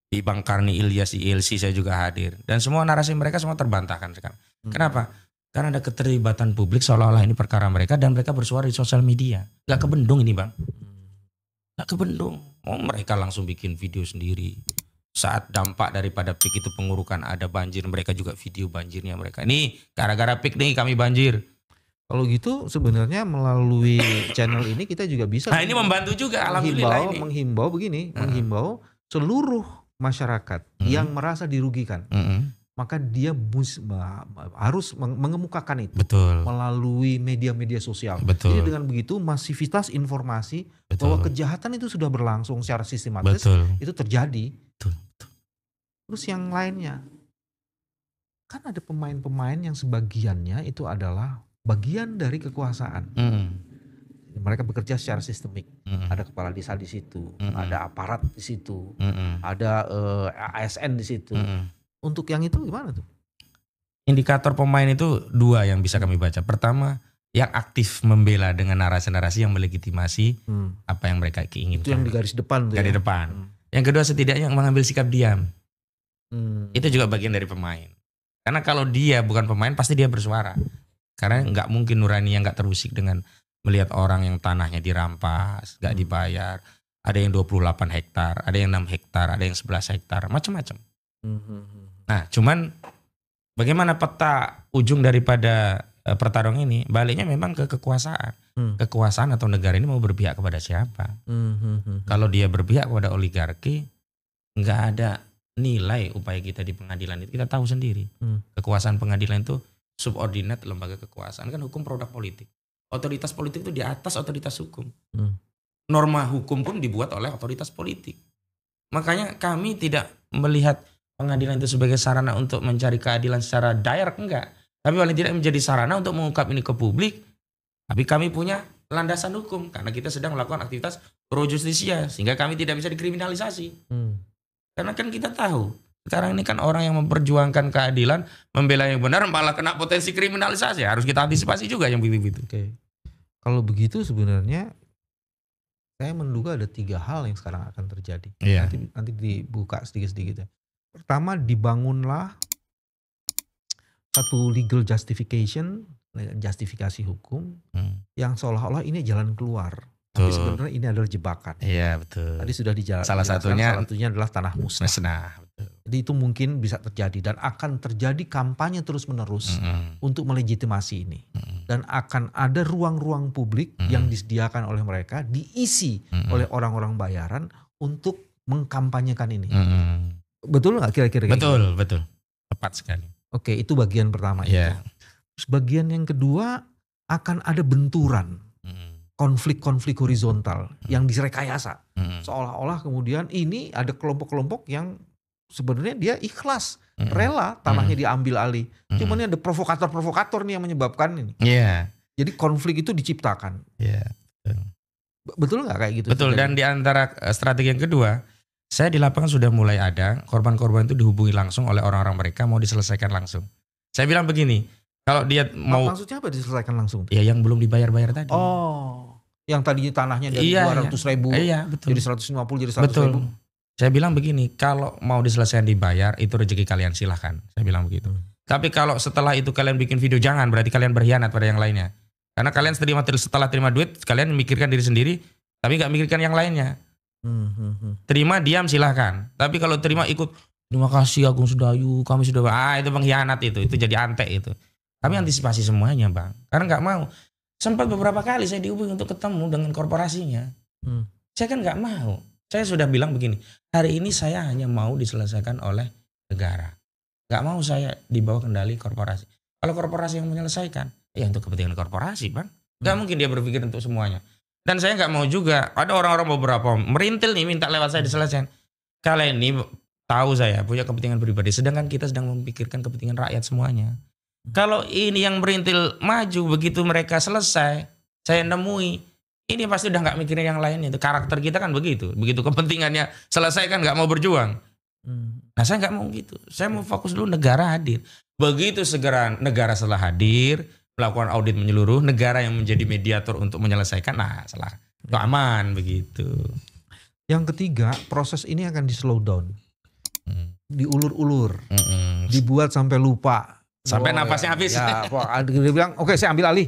di Bang Karni Ilyas, di ILC saya juga hadir. Dan semua narasi mereka semua terbantahkan sekarang. Kenapa? Karena ada keterlibatan publik seolah-olah ini perkara mereka dan mereka bersuara di sosial media. Gak kebendung ini Bang. Gak kebendung. Mereka langsung bikin video sendiri. Saat dampak daripada PIK itu pengurukan ada banjir, mereka juga video banjirnya mereka. Ini gara-gara PIK nih kami banjir. Kalau gitu sebenarnya melalui channel ini kita juga bisa. Nah ini membantu juga alhamdulillah ini. Menghimbau seluruh masyarakat yang merasa dirugikan. Maka dia harus mengemukakan itu melalui media-media sosial. Jadi dengan begitu masivitas informasi bahwa kejahatan itu sudah berlangsung secara sistematis itu terjadi. Terus yang lainnya, kan ada pemain-pemain yang sebagiannya itu adalah bagian dari kekuasaan. Mereka bekerja secara sistemik. Ada kepala desa di situ, ada aparat di situ, ada ASN di situ. Untuk yang itu gimana tuh? Indikator pemain itu dua yang bisa kami baca. Pertama, yang aktif membela dengan narasi-narasi yang melegitimasi apa yang mereka inginkan. Itu yang di garis depan tuh. Garis depan. Yang kedua setidaknya mengambil sikap diam. Itu juga bagian dari pemain. Karena kalau dia bukan pemain pasti dia bersuara. Karena nggak mungkin nurani yang nggak terusik dengan melihat orang yang tanahnya dirampas, nggak dibayar. Ada yang 28 hektar, ada yang 6 hektar, ada yang 11 hektar, macam-macam. Nah, cuman bagaimana peta ujung daripada pertarungan ini? Baliknya memang ke kekuasaan. Kekuasaan atau negara ini mau berpihak kepada siapa? Kalau dia berpihak kepada oligarki, nggak ada nilai upaya kita di pengadilan itu. Kita tahu sendiri. Kekuasaan pengadilan itu subordinat lembaga kekuasaan. Kan hukum produk politik. Otoritas politik itu di atas otoritas hukum. Norma hukum pun dibuat oleh otoritas politik. Makanya kami tidak melihat pengadilan itu sebagai sarana untuk mencari keadilan secara direct, enggak. Tapi paling tidak menjadi sarana untuk mengungkap ini ke publik. Tapi kami punya landasan hukum karena kita sedang melakukan aktivitas pro justisia sehingga kami tidak bisa dikriminalisasi. Karena kan kita tahu sekarang ini kan orang yang memperjuangkan keadilan, membela yang benar malah kena potensi kriminalisasi. Harus kita antisipasi juga yang begitu-begitu. Kalau begitu sebenarnya saya menduga ada 3 hal yang sekarang akan terjadi. Nanti dibuka sedikit-sedikit ya. Pertama, dibangunlah satu legal justification, justifikasi hukum yang seolah-olah ini jalan keluar. Tapi sebenarnya ini adalah jebakan. Iya betul. Tadi sudah dijelaskan. Salah satunya adalah tanah musnah. Jadi itu mungkin bisa terjadi dan akan terjadi kampanye terus-menerus untuk melegitimasi ini. Dan akan ada ruang-ruang publik yang disediakan oleh mereka, diisi oleh orang-orang bayaran untuk mengkampanyekan ini. Betul nggak kira-kira? Betul. Tepat sekali. Oke, itu bagian pertama itu. Terus bagian yang kedua akan ada benturan. Konflik-konflik horizontal yang direkayasa. Seolah-olah kemudian ini ada kelompok-kelompok yang sebenarnya dia ikhlas, rela tanahnya diambil alih. Cuman ini ada provokator-provokator nih yang menyebabkan ini. Jadi konflik itu diciptakan. Betul nggak kayak gitu? Betul, dan di antara strategi yang kedua, Saya di lapangan sudah mulai ada korban-korban itu dihubungi langsung oleh orang-orang mereka mau diselesaikan langsung. Saya bilang begini, kalau dia mau Maksudnya apa diselesaikan langsung? ya yang belum dibayar-bayar tadi. Oh, yang tadi tanahnya dari Iya, 200.000 iya, betul. jadi 150 jadi 100.000. Betul. Saya bilang begini, kalau mau diselesaikan dibayar itu rezeki kalian, silahkan. Saya bilang begitu. Tapi kalau setelah itu kalian bikin video, jangan, berarti kalian berkhianat pada yang lainnya. Karena kalian setelah terima duit, kalian memikirkan diri sendiri, tapi nggak mikirkan yang lainnya. Terima diam silahkan. Tapi kalau terima ikut, terima kasih Agung Sedayu, kami sudah, itu pengkhianat itu jadi antek itu. Kami antisipasi semuanya bang, karena nggak mau. Sempat beberapa kali saya dihubungi untuk ketemu dengan korporasinya. Saya kan nggak mau. Saya sudah bilang begini, hari ini saya hanya mau diselesaikan oleh negara. Nggak mau saya dibawa kendali korporasi. Kalau korporasi yang menyelesaikan, ya untuk kepentingan korporasi bang. Nggak mungkin dia berpikir untuk semuanya. Dan saya nggak mau juga, ada orang-orang beberapa merintil nih minta lewat saya diselesaikan. Kalian ini tahu saya punya kepentingan pribadi, sedangkan kita sedang memikirkan kepentingan rakyat semuanya. Kalau ini yang merintil maju, begitu mereka selesai, saya nemui, ini pasti udah nggak mikirin yang lainnya. Itu karakter kita kan begitu. Begitu kepentingannya selesai kan nggak mau berjuang. Nah saya nggak mau gitu. Saya mau fokus dulu negara hadir. Begitu segera negara setelah hadir, melakukan audit menyeluruh, negara yang menjadi mediator untuk menyelesaikan, nah salah. Itu aman begitu. Yang ketiga, proses ini akan di slow down. Diulur-ulur. Dibuat sampai lupa. Sampai napasnya habis. Ya, dia bilang, oke saya ambil alih.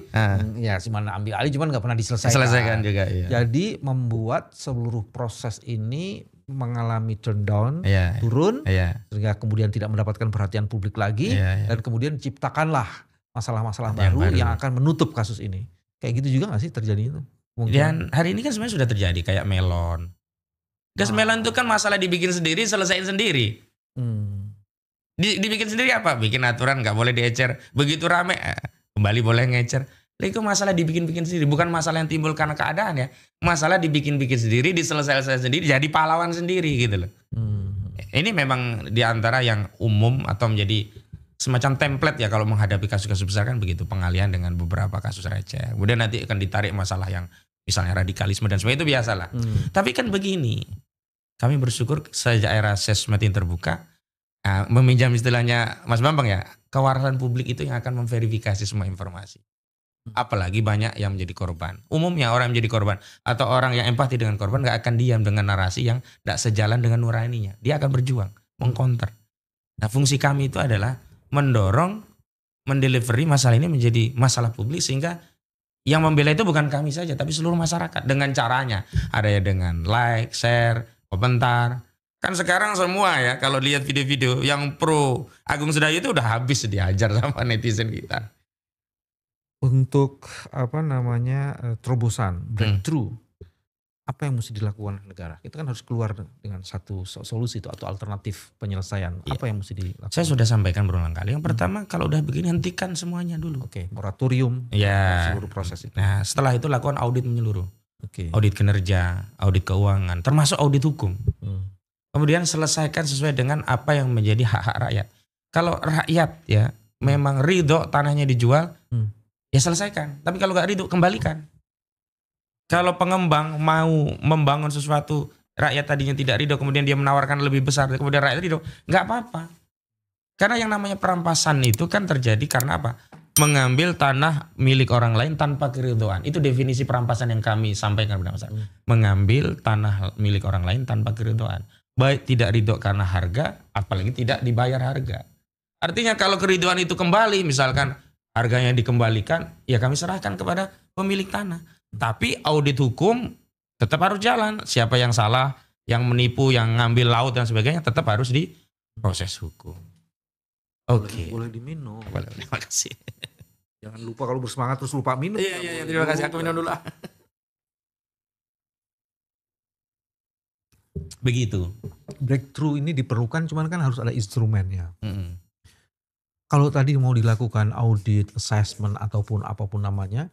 Ya, si mana ambil alih, cuman nggak pernah diselesaikan. Selesaikan juga. Iya. Jadi membuat seluruh proses ini mengalami turn down, turun, sehingga kemudian tidak mendapatkan perhatian publik lagi, dan kemudian ciptakanlah masalah-masalah baru yang akan menutup kasus ini. Kayak gitu juga nggak sih terjadi itu? Dan hari ini kan sebenarnya sudah terjadi kayak melon. Gas melon itu kan masalah dibikin sendiri, selesaiin sendiri. Dibikin sendiri apa? Bikin aturan nggak boleh diecer. Begitu rame kembali boleh ngecer. Itu masalah dibikin-bikin sendiri. Bukan masalah yang timbul karena keadaan ya. Masalah dibikin-bikin sendiri, diselesaikan sendiri, jadi pahlawan sendiri gitu loh. Ini memang diantara yang umum atau menjadi semacam template ya kalau menghadapi kasus-kasus besar kan begitu. Pengalihan dengan beberapa kasus receh. Kemudian nanti akan ditarik masalah yang misalnya radikalisme dan sebagainya, itu biasalah. Tapi kan begini. Kami bersyukur sejak era sesmed yang terbuka, meminjam istilahnya Mas Bambang ya, kewarasan publik itu yang akan memverifikasi semua informasi. Apalagi banyak yang menjadi korban. Umumnya orang yang menjadi korban atau orang yang empati dengan korban gak akan diam dengan narasi yang gak sejalan dengan nuraninya. Dia akan berjuang, mengcounter. Nah fungsi kami itu adalah mendorong, mendelivery masalah ini menjadi masalah publik sehingga yang membela itu bukan kami saja tapi seluruh masyarakat dengan caranya. Ada ya dengan like, share, komentar. Kan sekarang semua ya kalau lihat video-video yang pro Agung Sedayu itu udah habis dihajar sama netizen kita. Untuk terobosan, breakthrough, apa yang mesti dilakukan negara? Kita kan harus keluar dengan satu solusi itu atau alternatif penyelesaian. Apa yang mesti dilakukan? Saya sudah sampaikan berulang kali. Yang pertama kalau udah begini hentikan semuanya dulu. Moratorium seluruh proses itu. Nah setelah itu lakukan audit menyeluruh. Audit kinerja, audit keuangan, termasuk audit hukum. Kemudian selesaikan sesuai dengan apa yang menjadi hak-hak rakyat. Kalau rakyat ya memang ridho tanahnya dijual, ya selesaikan. Tapi kalau gak ridho, kembalikan. Kalau pengembang mau membangun sesuatu, rakyat tadinya tidak ridho, kemudian dia menawarkan lebih besar, kemudian rakyat ridho, gak apa-apa. Karena yang namanya perampasan itu kan terjadi karena apa? Mengambil tanah milik orang lain tanpa keridhoan. Itu definisi perampasan yang kami sampaikan kepada masyarakat. Mengambil tanah milik orang lain tanpa keridhoan. Baik tidak ridho karena harga, apalagi tidak dibayar harga. Artinya kalau keridhoan itu kembali, misalkan harganya dikembalikan, ya kami serahkan kepada pemilik tanah. Tapi audit hukum tetap harus jalan. Siapa yang salah, yang menipu, yang ngambil laut dan sebagainya tetap harus diproses hukum. Oke. Boleh diminum. Boleh, terima kasih. Jangan lupa kalau bersemangat terus lupa minum. Iya, terima kasih. Aku minum dulu. Begitu. Breakthrough ini diperlukan, cuman kan harus ada instrumennya. Kalau tadi mau dilakukan audit, assessment ataupun apapun namanya,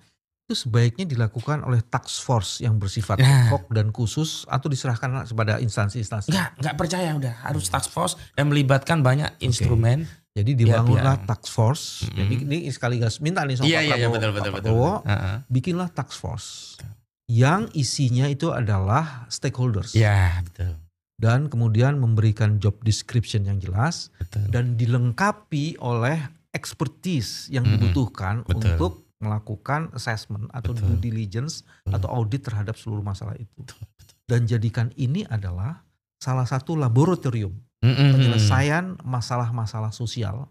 itu sebaiknya dilakukan oleh task force yang bersifat ad hoc dan khusus atau diserahkan kepada instansi-instansi. Enggak percaya udah harus task force dan melibatkan banyak instrumen. Jadi dibangunlah task force. Jadi ini sekaligus minta nih sama Pak Prabowo, bikinlah task force yang isinya itu adalah stakeholders. Ya betul. dan kemudian memberikan job description yang jelas Betul. dan dilengkapi oleh expertise yang Mm-mm. dibutuhkan Betul. untuk melakukan assessment atau Betul. due diligence atau audit terhadap seluruh masalah itu. Betul. Dan jadikan ini adalah salah satu laboratorium Mm-mm. penyelesaian masalah-masalah sosial,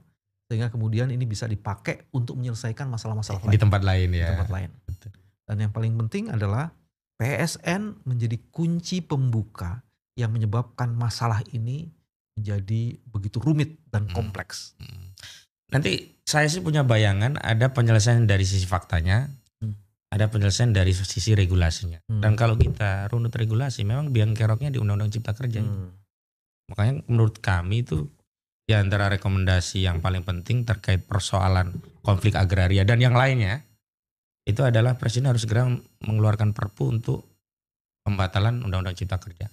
sehingga kemudian ini bisa dipakai untuk menyelesaikan masalah-masalah Di lain tempat lain di ya. tempat lain. Betul. Dan yang paling penting adalah PSN menjadi kunci pembuka yang menyebabkan masalah ini menjadi begitu rumit dan kompleks. Nanti saya sih punya bayangan ada penyelesaian dari sisi faktanya, ada penyelesaian dari sisi regulasinya. Dan kalau kita runut regulasi, memang biang keroknya di Undang-Undang Cipta Kerja. Makanya menurut kami itu di antara rekomendasi yang paling penting terkait persoalan konflik agraria dan yang lainnya, itu adalah Presiden harus segera mengeluarkan Perpu untuk pembatalan Undang-Undang Cipta Kerja.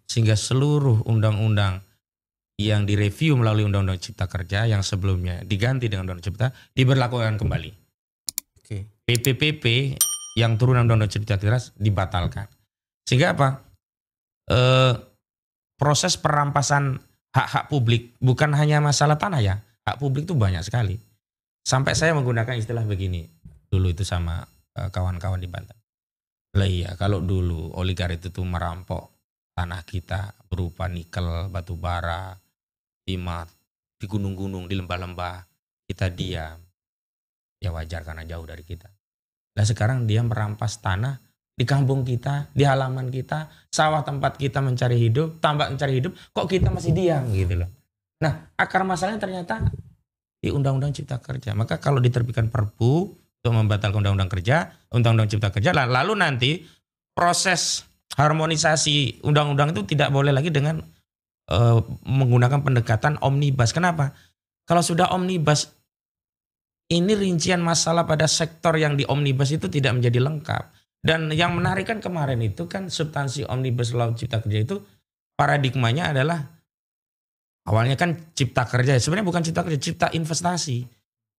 Sehingga seluruh undang-undang yang direview melalui Undang-Undang Cipta Kerja yang sebelumnya diganti dengan Undang-Undang Cipta diberlakukan kembali. Oke. PP yang turunan Undang-Undang Cipta Kerja dibatalkan. Sehingga apa? Proses perampasan hak-hak publik bukan hanya masalah tanah ya. Hak publik itu banyak sekali. Sampai saya menggunakan istilah begini dulu itu sama kawan-kawan di Banten. Lah iya, kalau dulu oligarki itu tuh merampok tanah kita berupa nikel, batu bara, timah, di gunung-gunung, di lembah-lembah, kita diam. Ya wajar karena jauh dari kita. Nah sekarang dia merampas tanah di kampung kita, di halaman kita, sawah tempat kita mencari hidup, tambak mencari hidup, kok kita masih diam gitu loh. Nah akar masalahnya ternyata di Undang-Undang Cipta Kerja. Maka kalau diterbitkan Perpu untuk membatalkan Undang-Undang Kerja, Undang-Undang Cipta Kerja, lalu nanti proses harmonisasi undang-undang itu tidak boleh lagi dengan menggunakan pendekatan omnibus. Kenapa? Kalau sudah omnibus, ini rincian masalah pada sektor yang di omnibus itu tidak menjadi lengkap. Dan yang menarik kan kemarin itu kan substansi omnibus law Cipta Kerja itu paradigmanya adalah awalnya kan Cipta Kerja, sebenarnya bukan Cipta Kerja, Cipta Investasi.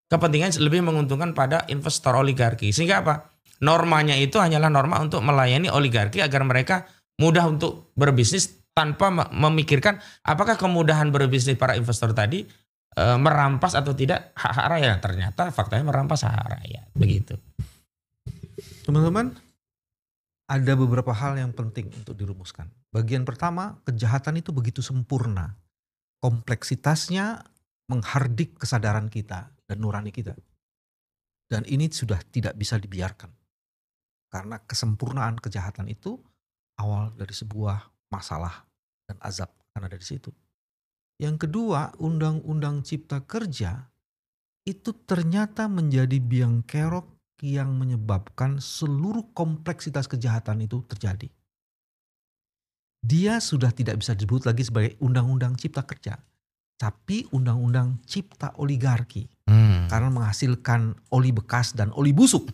Kepentingan lebih menguntungkan pada investor oligarki. Sehingga apa? Normanya itu hanyalah norma untuk melayani oligarki agar mereka mudah untuk berbisnis tanpa memikirkan apakah kemudahan berbisnis para investor tadi merampas atau tidak hak-hak rakyat. Ternyata faktanya merampas hak rakyat. Begitu. Teman-teman, ada beberapa hal yang penting untuk dirumuskan. Bagian pertama, kejahatan itu begitu sempurna. Kompleksitasnya menghardik kesadaran kita dan nurani kita. Dan ini sudah tidak bisa dibiarkan. Karena kesempurnaan kejahatan itu awal dari sebuah masalah dan azab karena dari situ. Yang kedua, Undang-Undang Cipta Kerja itu ternyata menjadi biang kerok yang menyebabkan seluruh kompleksitas kejahatan itu terjadi. Dia sudah tidak bisa disebut lagi sebagai Undang-Undang Cipta Kerja, tapi Undang-Undang Cipta Oligarki. Karena menghasilkan oli bekas dan oli busuk.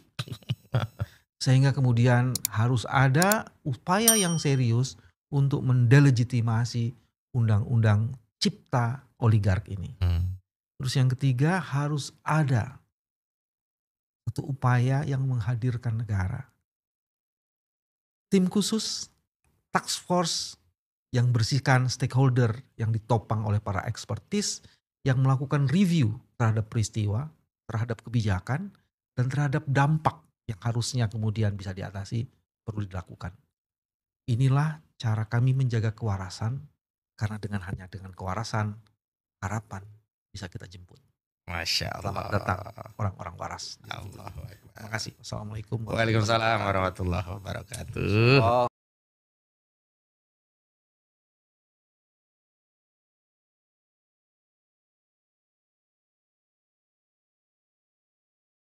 Sehingga kemudian harus ada upaya yang serius untuk mendelegitimasi Undang-Undang Cipta Oligarki ini. Terus yang ketiga, harus ada satu upaya yang menghadirkan negara. Tim khusus, task force yang bersihkan stakeholder yang ditopang oleh para ekspertis yang melakukan review terhadap peristiwa, terhadap kebijakan, dan terhadap dampak yang harusnya kemudian bisa diatasi perlu dilakukan. Inilah cara kami menjaga kewarasan, karena hanya dengan kewarasan, harapan bisa kita jemput. Masya Allah. Selamat datang orang-orang waras. Allahu Akbar. Terima kasih. Assalamualaikum Waalaikumsalam warahmatullahi wabarakatuh.